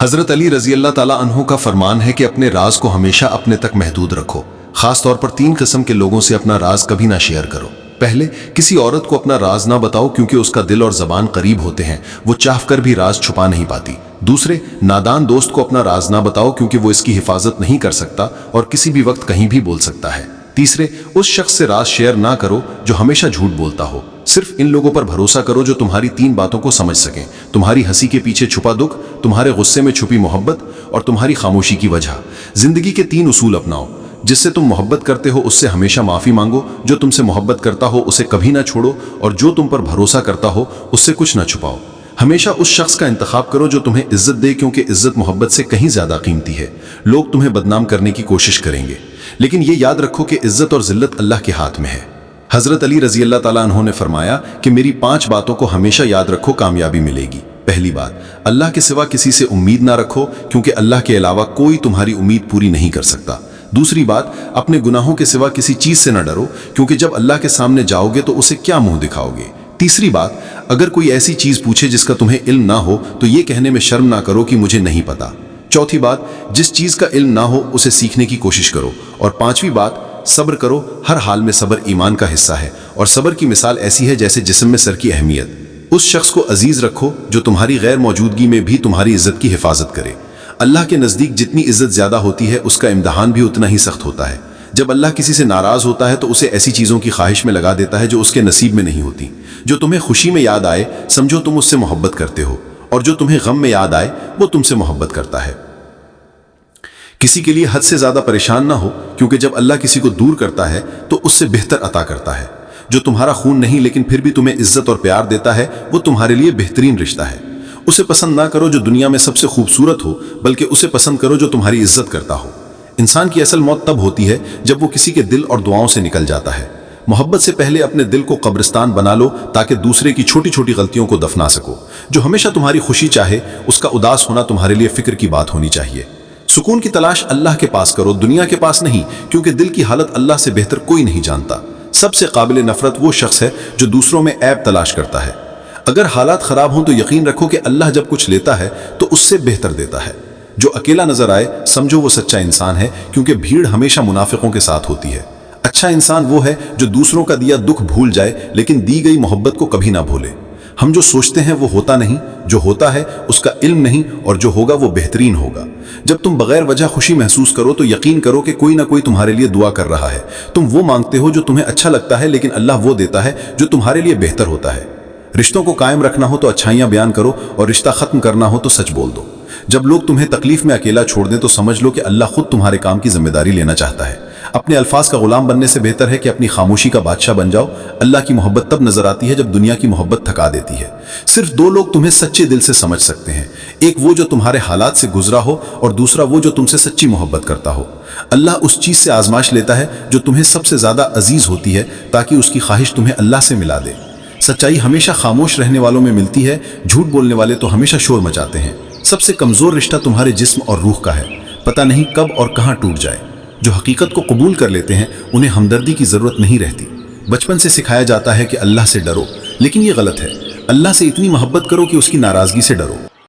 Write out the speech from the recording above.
حضرت علی رضی اللہ تعالیٰ عنہ کا فرمان ہے کہ اپنے راز کو ہمیشہ اپنے تک محدود رکھو، خاص طور پر 3 قسم کے لوگوں سے اپنا راز کبھی نہ شیئر کرو۔ پہلے، کسی عورت کو اپنا راز نہ بتاؤ کیونکہ اس کا دل اور زبان قریب ہوتے ہیں، وہ چاہ کر بھی راز چھپا نہیں پاتی۔ دوسرے، نادان دوست کو اپنا راز نہ بتاؤ کیونکہ وہ اس کی حفاظت نہیں کر سکتا اور کسی بھی وقت کہیں بھی بول سکتا ہے۔ تیسرے، اس شخص سے راز شیئر نہ کرو جو ہمیشہ جھوٹ بولتا ہو۔ صرف ان لوگوں پر بھروسہ کرو جو تمہاری 3 باتوں کو سمجھ سکیں: تمہاری ہنسی کے پیچھے چھپا دکھ، تمہارے غصے میں چھپی محبت اور تمہاری خاموشی کی وجہ۔ زندگی کے 3 اصول اپناؤ: جس سے تم محبت کرتے ہو اس سے ہمیشہ معافی مانگو، جو تم سے محبت کرتا ہو اسے کبھی نہ چھوڑو، اور جو تم پر بھروسہ کرتا ہو اس سے کچھ نہ چھپاؤ۔ ہمیشہ اس شخص کا انتخاب کرو جو تمہیں عزت دے، کیونکہ عزت محبت سے کہیں زیادہ قیمتی ہے۔ لوگ تمہیں بدنام کرنے کی کوشش کریں گے، لیکن یہ یاد رکھو کہ عزت اور ذلت اللہ کے ہاتھ میں ہے۔ حضرت علی رضی اللہ تعالیٰ عنہ نے فرمایا کہ میری 5 باتوں کو ہمیشہ یاد رکھو، کامیابی ملے گی۔ پہلی بات، اللہ کے سوا کسی سے امید نہ رکھو کیونکہ اللہ کے علاوہ کوئی تمہاری امید پوری نہیں کر سکتا۔ دوسری بات، اپنے گناہوں کے سوا کسی چیز سے نہ ڈرو کیونکہ جب اللہ کے سامنے جاؤ گے تو اسے کیا منہ دکھاؤ گے۔ تیسری بات، اگر کوئی ایسی چیز پوچھے جس کا تمہیں علم نہ ہو تو یہ کہنے میں شرم نہ کرو کہ مجھے نہیں پتا۔ چوتھی بات، جس چیز کا علم نہ ہو اسے سیکھنے کی کوشش کرو۔ اور 5ویں بات، صبر کرو، ہر حال میں صبر ایمان کا حصہ ہے، اور صبر کی مثال ایسی ہے جیسے جسم میں سر کی اہمیت۔ اس شخص کو عزیز رکھو جو تمہاری غیر موجودگی میں بھی تمہاری عزت کی حفاظت کرے۔ اللہ کے نزدیک جتنی عزت زیادہ ہوتی ہے اس کا امتحان بھی اتنا ہی سخت ہوتا ہے۔ جب اللہ کسی سے ناراض ہوتا ہے تو اسے ایسی چیزوں کی خواہش میں لگا دیتا ہے جو اس کے نصیب میں نہیں ہوتی۔ جو تمہیں خوشی میں یاد آئے سمجھو تم اس سے محبت کرتے ہو، اور جو تمہیں غم میں یاد آئے وہ تم سے محبت کرتا ہے۔ کسی کے لیے حد سے زیادہ پریشان نہ ہو کیونکہ جب اللہ کسی کو دور کرتا ہے تو اس سے بہتر عطا کرتا ہے۔ جو تمہارا خون نہیں لیکن پھر بھی تمہیں عزت اور پیار دیتا ہے وہ تمہارے لیے بہترین رشتہ ہے۔ اسے پسند نہ کرو جو دنیا میں سب سے خوبصورت ہو، بلکہ اسے پسند کرو جو تمہاری عزت کرتا ہو۔ انسان کی اصل موت تب ہوتی ہے جب وہ کسی کے دل اور دعاؤں سے نکل جاتا ہے۔ محبت سے پہلے اپنے دل کو قبرستان بنا لو تاکہ دوسرے کی چھوٹی چھوٹی غلطیوں کو دفنا سکو۔ جو ہمیشہ تمہاری خوشی چاہے اس کا اداس ہونا تمہارے لیے فکر کی بات ہونی چاہیے۔ سکون کی تلاش اللہ کے پاس کرو، دنیا کے پاس نہیں، کیونکہ دل کی حالت اللہ سے بہتر کوئی نہیں جانتا۔ سب سے قابل نفرت وہ شخص ہے جو دوسروں میں عیب تلاش کرتا ہے۔ اگر حالات خراب ہوں تو یقین رکھو کہ اللہ جب کچھ لیتا ہے تو اس سے بہتر دیتا ہے۔ جو اکیلا نظر آئے سمجھو وہ سچا انسان ہے، کیونکہ بھیڑ ہمیشہ منافقوں کے ساتھ ہوتی ہے۔ اچھا انسان وہ ہے جو دوسروں کا دیا دکھ بھول جائے لیکن دی گئی محبت کو کبھی نہ بھولے۔ ہم جو سوچتے ہیں وہ ہوتا نہیں، جو ہوتا ہے اس کا علم نہیں، اور جو ہوگا وہ بہترین ہوگا۔ جب تم بغیر وجہ خوشی محسوس کرو تو یقین کرو کہ کوئی نہ کوئی تمہارے لیے دعا کر رہا ہے۔ تم وہ مانگتے ہو جو تمہیں اچھا لگتا ہے، لیکن اللہ وہ دیتا ہے جو تمہارے لیے بہتر ہوتا ہے۔ رشتوں کو قائم رکھنا ہو تو اچھائیاں بیان کرو، اور رشتہ ختم کرنا ہو تو سچ بول دو۔ جب لوگ تمہیں تکلیف میں اکیلا چھوڑ دیں تو سمجھ لو کہ اللہ خود تمہارے کام کی ذمہ داری لینا چاہتا ہے۔ اپنے الفاظ کا غلام بننے سے بہتر ہے کہ اپنی خاموشی کا بادشاہ بن جاؤ۔ اللہ کی محبت تب نظر آتی ہے جب دنیا کی محبت تھکا دیتی ہے۔ صرف 2 لوگ تمہیں سچے دل سے سمجھ سکتے ہیں، ایک وہ جو تمہارے حالات سے گزرا ہو، اور دوسرا وہ جو تم سے سچی محبت کرتا ہو۔ اللہ اس چیز سے آزمائش لیتا ہے جو تمہیں سب سے زیادہ عزیز ہوتی ہے تاکہ اس کی خواہش تمہیں اللہ سے ملا دے۔ سچائی ہمیشہ خاموش رہنے والوں میں ملتی ہے، جھوٹ بولنے والے تو ہمیشہ شور مچاتے ہیں۔ سب سے کمزور رشتہ تمہارے جسم اور روح کا ہے، پتہ نہیں کب اور کہاں ٹوٹ جائے۔ جو حقیقت کو قبول کر لیتے ہیں انہیں ہمدردی کی ضرورت نہیں رہتی۔ بچپن سے سکھایا جاتا ہے کہ اللہ سے ڈرو، لیکن یہ غلط ہے۔ اللہ سے اتنی محبت کرو کہ اس کی ناراضگی سے ڈرو۔